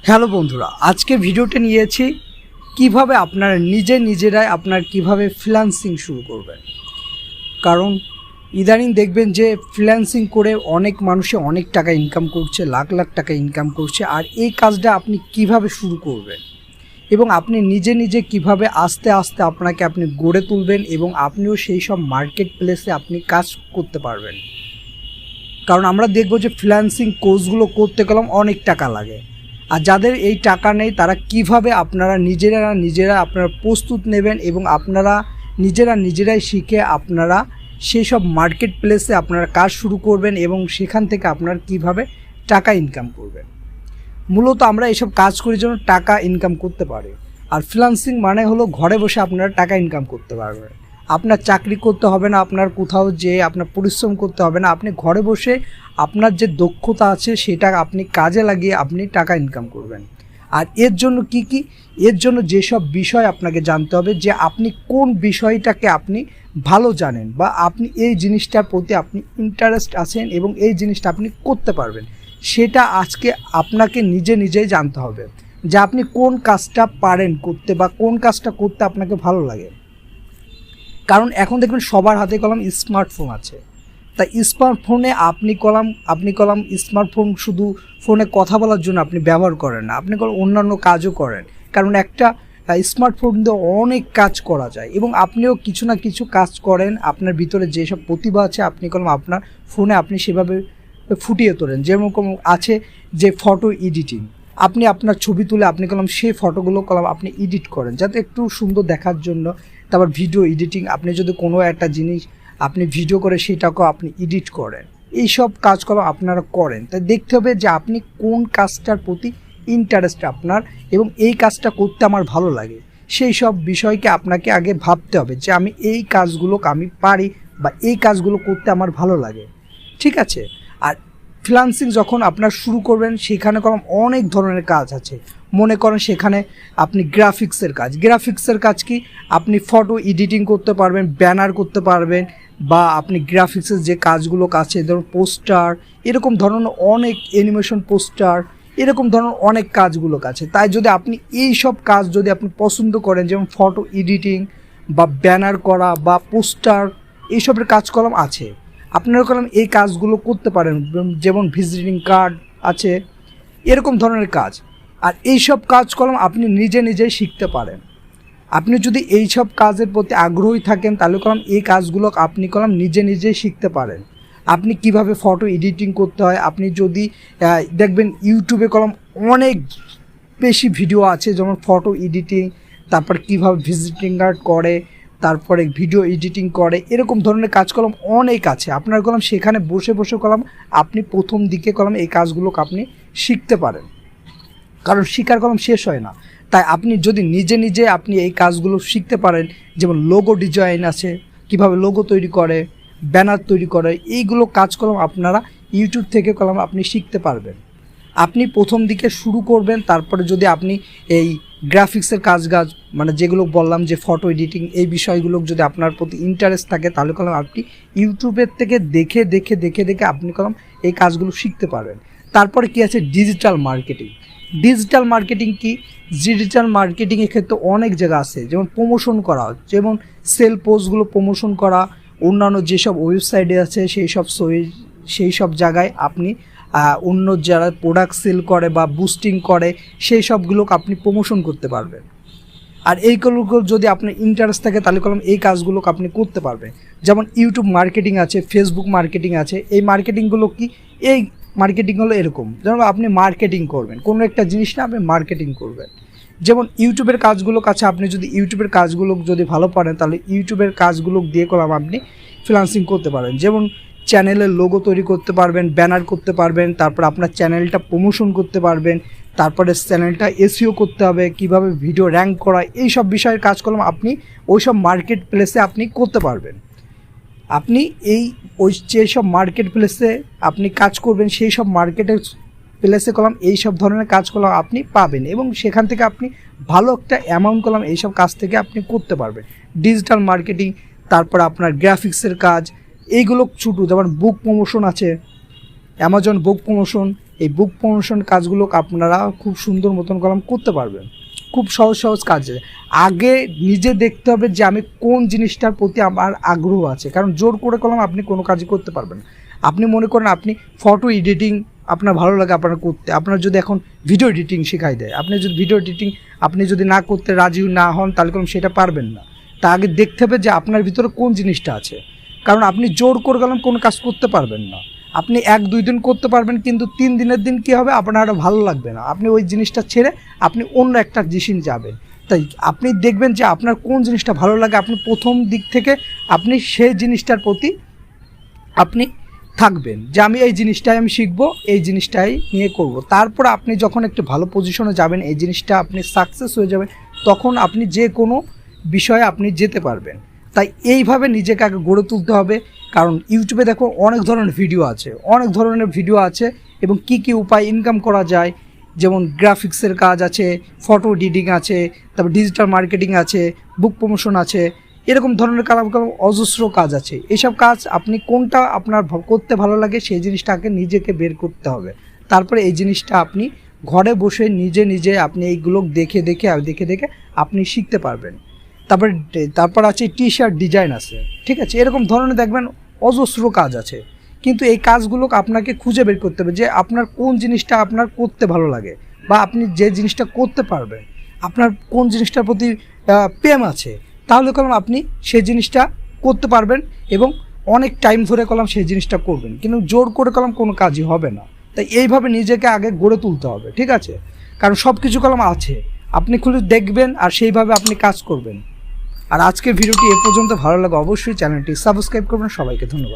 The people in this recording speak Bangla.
হ্যালো বন্ধুরা, আজকে ভিডিওতে নিয়েছি কিভাবে আপনারা নিজেরাই কিভাবে ফ্রিল্যান্সিং শুরু করবেন। কারণ ইদানিং দেখবেন যে ফ্রিল্যান্সিং করে অনেক মানুষে অনেক টাকা ইনকাম করছে, লাখ লাখ টাকা ইনকাম করছে। আর এই কাজটা আপনি কিভাবে শুরু করবেন এবং আপনি নিজে কিভাবে আস্তে আস্তে আপনি গড়ে তুলবেন এবং আপনিও সেই সব মার্কেট প্লেসে আপনি কাজ করতে পারবেন। কারণ আমরা দেখব যে ফ্রিল্যান্সিং কোর্সগুলো করতে গেলাম অনেক টাকা লাগে। আর যাদের এই টাকা নেই তারা কিভাবে আপনারা নিজেরা আপনারা প্রস্তুত নেবেন এবং আপনারা নিজেরাই শিখে আপনারা সেই সব মার্কেট প্লেসে আপনারা কাজ শুরু করবেন এবং সেখান থেকে আপনারা কিভাবে টাকা ইনকাম করবেন। মূলত আমরা এইসব কাজ করার জন্য টাকা ইনকাম করতে পারি। আর ফ্রিল্যান্সিং মানে হলো ঘরে বসে আপনারা টাকা ইনকাম করতে পারবেন। আপনার চাকরি করতে হবে না, আপনার কোথাও যেয়ে আপনার পরিশ্রম করতে হবে না। আপনি ঘরে বসে আপনার যে দক্ষতা আছে সেটা আপনি কাজে লাগিয়ে আপনি টাকা ইনকাম করবেন। আর এর জন্য কি এর জন্য যেসব বিষয় আপনাকে জানতে হবে, যে আপনি কোন বিষয়টাকে আপনি ভালো জানেন বা আপনি এই জিনিসটার প্রতি আপনি ইন্টারেস্ট আছেন এবং এই জিনিসটা আপনি করতে পারবেন, সেটা আজকে আপনাকে নিজেই জানতে হবে যে আপনি কোন কাজটা পারেন করতে বা কোন কাজটা করতে আপনাকে ভালো লাগে। কারণ এখন দেখবেন সবার হাতে কলম স্মার্টফোন আছে। তাই স্মার্টফোনে আপনি কলম স্মার্টফোন শুধু ফোনে কথা বলার জন্য আপনি ব্যবহার করেন না, আপনি অন্যান্য কাজও করেন। কারণ একটা স্মার্টফোন দিয়ে অনেক কাজ করা যায় এবং আপনিও কিছু না কিছু কাজ করেন। আপনার ভিতরে যেসব প্রতিভা আছে আপনি আপনার ফোনে আপনি সেভাবে ফুটিয়ে তোলেন। যেরকম আছে যে ফটো এডিটিং, আপনি আপনার ছবি তুলে আপনি সেই ফটোগুলো আপনি এডিট করেন যাতে একটু সুন্দর দেখার জন্য। তারপর ভিডিও এডিটিং, আপনি যদি কোনো একটা জিনিস আপনি ভিডিও করে সেটাকেও আপনি এডিট করেন, এইসব কাজকর্ম আপনারা করেন। তাই দেখতে হবে যে আপনি কোন কাজটার প্রতি ইন্টারেস্ট আপনার এবং এই কাজটা করতে আমার ভালো লাগে, সেই সব বিষয়কে আপনাকে আগে ভাবতে হবে যে আমি এই কাজগুলোকে আমি পারি বা এই কাজগুলো করতে আমার ভালো লাগে। ঠিক আছে। আর ফ্রিল্যান্সিং যখন আপনার শুরু করবেন সেখানে অনেক ধরনের কাজ আছে। মনে করেন সেখানে আপনি গ্রাফিক্সের কাজ কি, আপনি ফটো এডিটিং করতে পারবেন, ব্যানার করতে পারবেন, বা আপনি গ্রাফিক্সের যে কাজগুলো আছে ধরুন পোস্টার, এরকম ধরনের অনেক অ্যানিমেশন পোস্টার, এরকম ধরনের অনেক কাজগুলো আছে। তাই যদি আপনি এই সব কাজ যদি আপনি পছন্দ করেন, যেমন ফটো এডিটিং বা ব্যানার করা বা পোস্টার, এইসবের কাজকর্ম আছে, আপনারা এই কাজগুলো করতে পারেন। যেমন ভিজিটিং কার্ড আছে, এরকম ধরনের কাজ। আর এইসব কাজকর্ম আপনি নিজেই শিখতে পারেন। আপনি যদি এই সব কাজের প্রতি আগ্রহী থাকেন তাহলে এই কাজগুলো আপনি নিজেই শিখতে পারেন। আপনি কিভাবে ফটো এডিটিং করতে হয়, আপনি যদি দেখবেন ইউটিউবে অনেক বেশি ভিডিও আছে, যেমন ফটো এডিটিং, তারপর কিভাবে ভিজিটিং কার্ড করে, তারপরে ভিডিও এডিটিং করে, এরকম ধরনের কাজকর্ম অনেক আছে। আপনার সেখানে বসে আপনি প্রথম দিকে এই কাজগুলোকে আপনি শিখতে পারেন। কারণ শেখার শেষ হয় না। তাই আপনি যদি নিজে আপনি এই কাজগুলো শিখতে পারেন, যেমন লোগো ডিজাইন আছে, কিভাবে লোগো তৈরি করে, ব্যানার তৈরি করে, এইগুলো কাজকর্ম আপনারা ইউটিউব থেকে আপনি শিখতে পারবেন। আপনি প্রথম দিকে শুরু করবেন, তারপরে যদি আপনি এই গ্রাফিক্সের কাজ মানে যেগুলো বললাম যে ফটো এডিটিং, এই বিষয়গুলো যদি আপনার প্রতি ইন্টারেস্ট থাকে তাহলে আপনি ইউটিউবের থেকে দেখে আপনি এই কাজগুলো শিখতে পারবেন। তারপরে কি আছে ডিজিটাল মার্কেটিং। ডিজিটাল মার্কেটিংয়ের ক্ষেত্রে অনেক জায়গা আছে, যেমন প্রমোশন করা, যেমন সেল পোস্টগুলো প্রমোশন করা, অন্যান্য যেসব ওয়েবসাইটে আছে সেই সব জায়গায় আপনি অন্য যারা প্রোডাক্ট সেল করে বা বুস্টিং করে সেই সবগুলোকে আপনি প্রমোশন করতে পারবেন। আর এইগুলো যদি আপনার ইন্টারেস্ট থাকে তাহলে এই কাজগুলোকে আপনি করতে পারবেন। যেমন ইউটিউব মার্কেটিং আছে, ফেসবুক মার্কেটিং আছে। এই মার্কেটিংগুলো কি, এই মার্কেটিং হলো এরকম, যেমন আপনি মার্কেটিং করবেন কোনো একটা জিনিস না, আপনি মার্কেটিং করবেন। যেমন ইউটিউবের কাজগুলো কাছে আপনি যদি ইউটিউবের কাজগুলো যদি ভালো পারেন তাহলে ইউটিউবের কাজগুলো দিয়ে আপনি ফ্রিল্যান্সিং করতে পারেন। যেমন চ্যানেলের লোগো তৈরি করতে পারবেন, ব্যানার করতে পারবেন, তারপর আপনার চ্যানেলটা প্রমোশন করতে পারবেন, তারপরে চ্যানেলটা এসইও করতে হবে, কিভাবে ভিডিও র্যাঙ্ক করা, এই সব বিষয়ের কাজকর্ম আপনি ওই সব মার্কেট প্লেসে আপনি করতে পারবেন। আপনি যেসব মার্কেট প্লেসে আপনি কাজ করবেন সেই সব মার্কেটের প্লেসে এই সব ধরনের কাজগুলো আপনি পাবেন এবং সেখান থেকে আপনি ভালো একটা অ্যামাউন্ট এইসব কাজ থেকে আপনি করতে পারবেন। ডিজিটাল মার্কেটিং, তারপর আপনার গ্রাফিক্সের কাজ, এইগুলো ছোটো, যেমন বুক প্রমোশন আছে, অ্যামাজন বুক প্রমোশন, এই বুক প্রমোশন কাজগুলো আপনারা খুব সুন্দর মতন কলম করতে পারবেন। খুব সহজ সহজ কাজ। আগে নিজে দেখতে হবে যে আমি কোন জিনিসটার প্রতি আমার আগ্রহ আছে, কারণ জোর করে কলম আপনি কোনো কাজই করতে পারবেন। আপনি মনে করেন আপনি ফটো এডিটিং আপনার ভালো লাগে আপনার করতে, আপনার যদি এখন ভিডিও এডিটিং শেখাই দেয়, আপনি যদি ভিডিও এডিটিং আপনি যদি না করতে রাজি না হন তাহলে কলম সেটা পারবেন না। তা আগে দেখতে হবে যে আপনার ভিতরে কোন জিনিসটা আছে, কারণ আপনি জোর করে গেলাম কোনো কাজ করতে পারবেন না। আপনি 1-2 দিন করতে পারবেন, কিন্তু 3 দিনের দিন কী হবে, আপনার আর ভালো লাগবে না, আপনি ওই জিনিসটা ছেড়ে আপনি অন্য একটা জিনিস যাবেন। তাই আপনি দেখবেন যে আপনার কোন জিনিসটা ভালো লাগে, আপনি প্রথম দিক থেকে আপনি সেই জিনিসটার প্রতি আপনি থাকবেন যে আমি এই জিনিসটাই আমি শিখবো, এই জিনিসটাই নিয়ে করব। তারপর আপনি যখন একটু ভালো পজিশনে যাবেন, এই জিনিসটা আপনি সাকসেস হয়ে যাবেন, তখন আপনি যে কোনো বিষয়ে আপনি যেতে পারবেন। তাই এইভাবে নিজেকে আগে গড়ে তুলতে হবে, কারণ ইউটিউবে দেখো অনেক ধরনের ভিডিও আছে এবং কি উপায় ইনকাম করা যায়, যেমন গ্রাফিক্সের কাজ আছে, ফটো এডিটিং আছে, তারপর ডিজিটাল মার্কেটিং আছে, বুক প্রমোশন আছে, এরকম ধরনের অজস্র কাজ আছে। এইসব কাজ আপনি কোনটা আপনার করতে ভালো লাগে সেই জিনিসটাকে নিজেকে বের করতে হবে। তারপরে এই জিনিসটা আপনি ঘরে বসে নিজে আপনি এইগুলো দেখে আপনি শিখতে পারবেন। তারপর আছে টি শার্ট ডিজাইন আছে, ঠিক আছে, এরকম ধরনের দেখবেন অজস্র কাজ আছে। কিন্তু এই কাজগুলো আপনাকে খুঁজে বের করতে হবে যে আপনার কোন জিনিসটা আপনার করতে ভালো লাগে, বা আপনি যে জিনিসটা করতে পারবেন, আপনার কোন জিনিসটার প্রতি প্রেম আছে, তাহলে কলম আপনি সেই জিনিসটা করতে পারবেন এবং অনেক টাইম ধরে কলম সেই জিনিসটা করবেন। কিন্তু জোর করে কলম কোনো কাজই হবে না। তাই এইভাবে নিজেকে আগে গড়ে তুলতে হবে, ঠিক আছে, কারণ সব কিছু কলম আছে, আপনি খুলে দেখবেন আর সেইভাবে আপনি কাজ করবেন। আর আজকের ভিডিওটি এ পর্যন্ত ভালো লাগে অবশ্যই চ্যানেলটি সাবস্ক্রাইব করবেন। সবাইকে ধন্যবাদ।